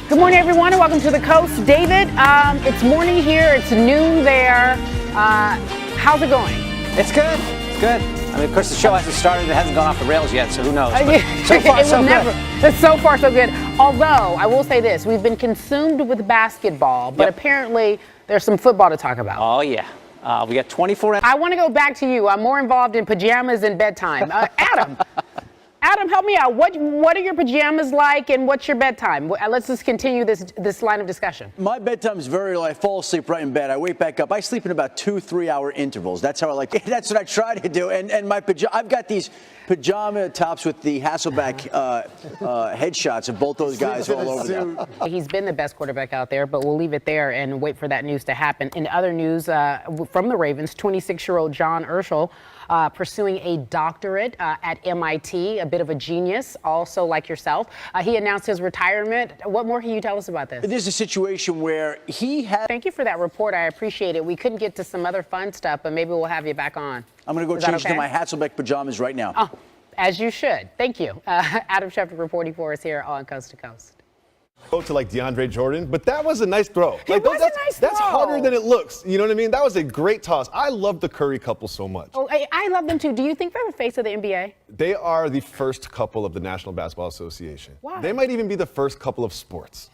Good morning, everyone, and welcome to the Coast. David, it's morning here. It's noon there. How's it going? It's good. It's good. I mean, of course, the show hasn't started. It hasn't gone off the rails yet, so who knows? So far, so good. So far, so good. Although, I will say this. We've been consumed with basketball, but apparently there's some football to talk about. Oh, yeah. We got 24 hours. I want to go back to you. I'm more involved in pajamas and bedtime. Adam, help me out. What are your pajamas like, and what's your bedtime? Let's just continue this line of discussion. My bedtime is very low. I fall asleep right in bed. I wake back up. I sleep in about 2-3 hour intervals. That's how I like it. That's what I try to do. And I've got these pajama tops with the Hasselbeck headshots of both those guys all over them. He's been the best quarterback out there, but we'll leave it there and wait for that news to happen. In other news from the Ravens, 26-year-old John Urschel pursuing a doctorate at MIT, a bit of a genius, also like yourself. He announced his retirement. What more can you tell us about this? There's a situation where he had... Thank you for that report. I appreciate it. We couldn't get to some other fun stuff, but maybe we'll have you back on. I'm going to go change to my Hasselbeck pajamas right now. Oh, as you should. Thank you. Adam Schefter reporting for us here on Coast to Coast. Go to like DeAndre Jordan, but that was a nice throw. It was a nice throw. That's harder than it looks. You know what I mean? That was a great toss. I love the Curry couple so much. Oh, I love them too. Do you think they're the face of the NBA? They are the first couple of the National Basketball Association. Wow. They might even be the first couple of sports.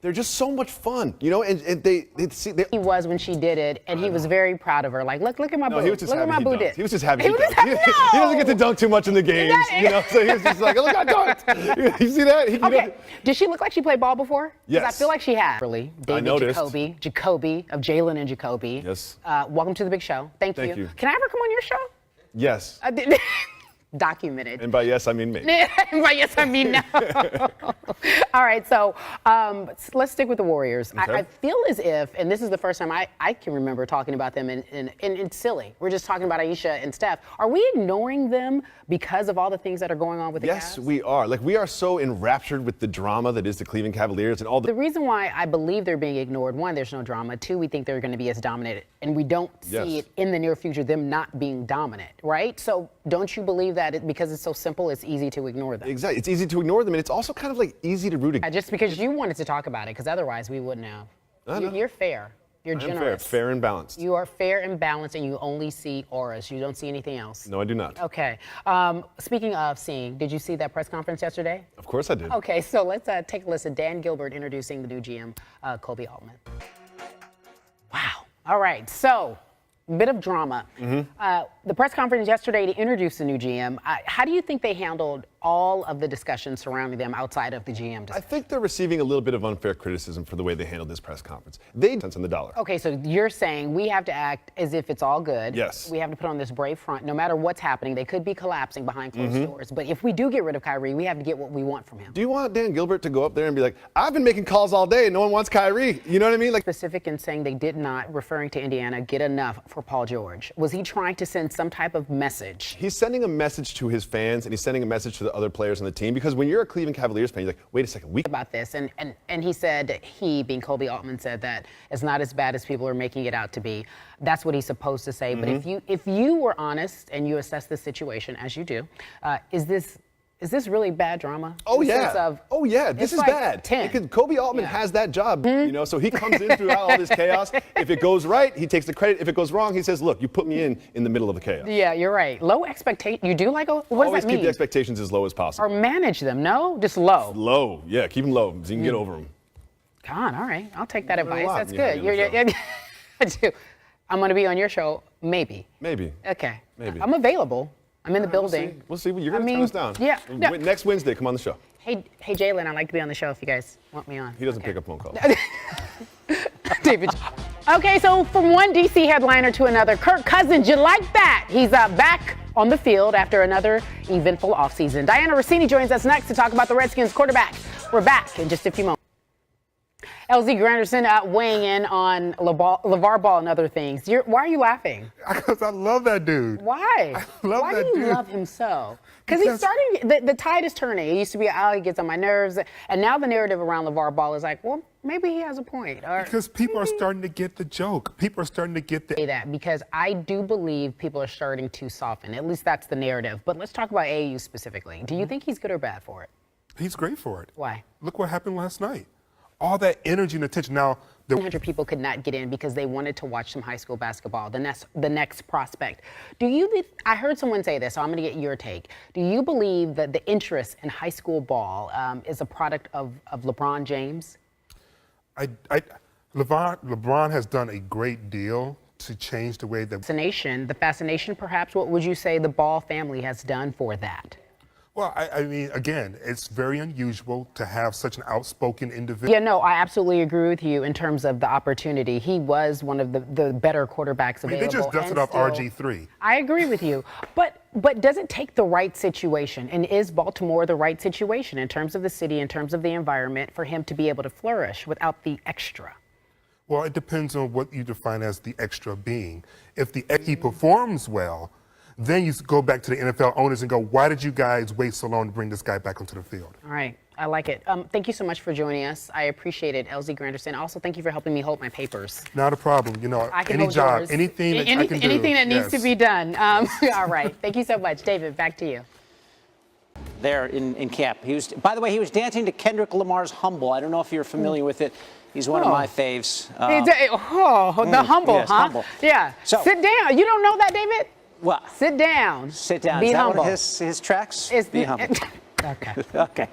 They're just so much fun, you know, and they see. He was when she did it, and he was very proud of her. Like, look at my boot. Look at my boot. He was just happy. He doesn't get to dunk too much in the games, you know. So he was just like, look, I dunked. You see that? Okay. Did she look like she played ball before? Yes. I feel like she had. Really, David I noticed. Jacoby of Jalen and Jacoby. Yes. Welcome to the big show. Thank you. Can I ever come on your show? Yes. Documented. And by yes, I mean me. And by yes, I mean no. All right, so let's stick with the Warriors. Okay. I feel as if, and this is the first time I can remember talking about them, and it's silly. We're just talking about Aisha and Steph. Are we ignoring them because of all the things that are going on with the Cavs? Yes, we are. Like, we are so enraptured with the drama that is the Cleveland Cavaliers and all the... The reason why I believe they're being ignored, one, there's no drama. Two, we think they're going to be as dominant, and we don't see it in the near future, them not being dominant, right? So don't you believe that because it's so simple, it's easy to ignore them? Exactly. It's easy to ignore them, and it's also kind of like easy to root against. Just because you wanted to talk about it, because otherwise we wouldn't have. You're fair. You're generous. Fair and balanced. You are fair and balanced, and you only see auras. You don't see anything else. No, I do not. Okay. Speaking of seeing, did you see that press conference yesterday? Of course I did. Okay, so let's take a listen. Dan Gilbert introducing the new GM, Kobe Altman. Wow. All right. So, bit of drama. The press conference yesterday to introduce the new GM. How do you think they handled all of the discussions surrounding them outside of the GM discussion? I think they're receiving a little bit of unfair criticism for the way they handled this press conference. They cents on the dollar. Okay, so you're saying we have to act as if it's all good. Yes. We have to put on this brave front, no matter what's happening. They could be collapsing behind closed doors. But if we do get rid of Kyrie, we have to get what we want from him. Do you want Dan Gilbert to go up there and be like, I've been making calls all day and no one wants Kyrie? You know what I mean? Like, specific in saying they did not, referring to Indiana, get enough for Paul George. Was he trying to send some type of message? He's sending a message to his fans, and he's sending a message to the other players on the team, because when you're a Cleveland Cavaliers fan, you're like, wait a second, about this, and he said, he, being Kobe Altman, said that it's not as bad as people are making it out to be. That's what he's supposed to say. But if you were honest and you assess the situation as you do, is this really bad drama? Oh, yeah. This is like bad. Because Kobe Altman has that job, you know, so he comes in throughout all this chaos. If it goes right, he takes the credit. If it goes wrong, he says, look, you put me in the middle of the chaos. Yeah, you're right. Low expectation. You do like, what does that mean? Always keep the expectations as low as possible. Or manage them, no? Just low. Low, yeah, keep them low so you can get over them. God, all right. I'll take that advice. That's good. I'm going to be on your show, maybe. Maybe. Okay. Maybe. I'm available. I'm in the building. We'll see. You're going to turn us down. Yeah. No. Next Wednesday, come on the show. Hey, Jalen, I'd like to be on the show if you guys want me on. He doesn't pick up phone calls. David. Okay, so from one D.C. headliner to another, Kirk Cousins, you like that? He's back on the field after another eventful offseason. Diana Rossini joins us next to talk about the Redskins quarterback. We're back in just a few moments. LZ Granderson weighing in on LeVar Ball and other things. Why are you laughing? Because I love that dude. Why? I love Why that do you dude. love him so? Because he's starting, the tide is turning. It used to be, he gets on my nerves. And now the narrative around LeVar Ball is like, well, maybe he has a point. Or, because people are starting to get the joke. People are starting to get the... That because I do believe people are starting to soften. At least that's the narrative. But let's talk about AAU specifically. Do you think he's good or bad for it? He's great for it. Why? Look what happened last night. all that energy and attention. Now, 100 people could not get in because they wanted to watch some high school basketball. The next prospect. I heard someone say this, so I'm going to get your take. Do you believe that the interest in high school ball is a product of LeBron James? LeBron has done a great deal to change the way that The fascination, perhaps. What would you say the Ball family has done for that? Well, I mean, again, it's very unusual to have such an outspoken individual. Yeah, no, I absolutely agree with you in terms of the opportunity. He was one of the better quarterbacks available. I mean, they just dusted off RG3. I agree with you. But does it take the right situation? And is Baltimore the right situation in terms of the city, in terms of the environment, for him to be able to flourish without the extra? Well, it depends on what you define as the extra being. If he performs well, then you go back to the NFL owners and go, why did you guys wait so long to bring this guy back onto the field? All right. I like it. Thank you so much for joining us. I appreciate it, LZ Granderson. Also, thank you for helping me hold my papers. Not a problem. You know, I can any hold job, yours. anything that I can do. Anything that needs yes. to be done. All right. Thank you so much. David, back to you. There in camp. By the way, he was dancing to Kendrick Lamar's Humble. I don't know if you're familiar with it. He's one of my faves. The Humble, yes, huh? Humble. Yeah. So, sit down. You don't know that, David? What? Sit down. Sit down. Be Is that humble. one of his tracks? Be humble. Okay. Okay.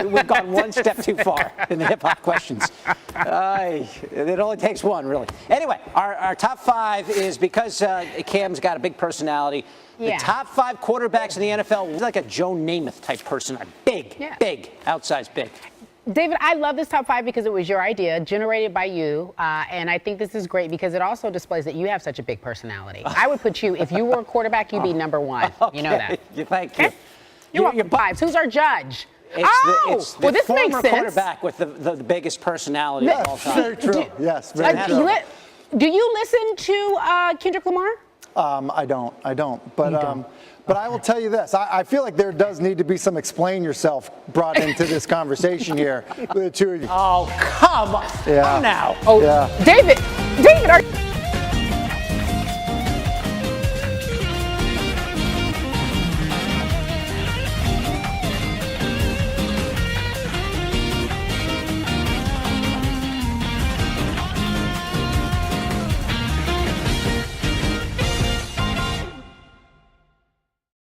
We've gone one step too far in the hip-hop questions. It only takes one, really. Anyway, our top five is because Cam's got a big personality. Yeah. The top five quarterbacks in the NFL, like a Joe Namath type person. Big, outsized big. David, I love this top five because it was your idea, generated by you, and I think this is great because it also displays that you have such a big personality. I would put you, if you were a quarterback, you'd be number one. Okay. You know that. Thank you. You're welcome. Fives. Who's our judge? It's the this makes former sense. quarterback with the biggest personality of all time. Very true. Yes, very true. Do you listen to Kendrick Lamar? I don't. But I will tell you this. I feel like there does need to be some explain yourself brought into this conversation here with the two of you. Oh, come on now. David, are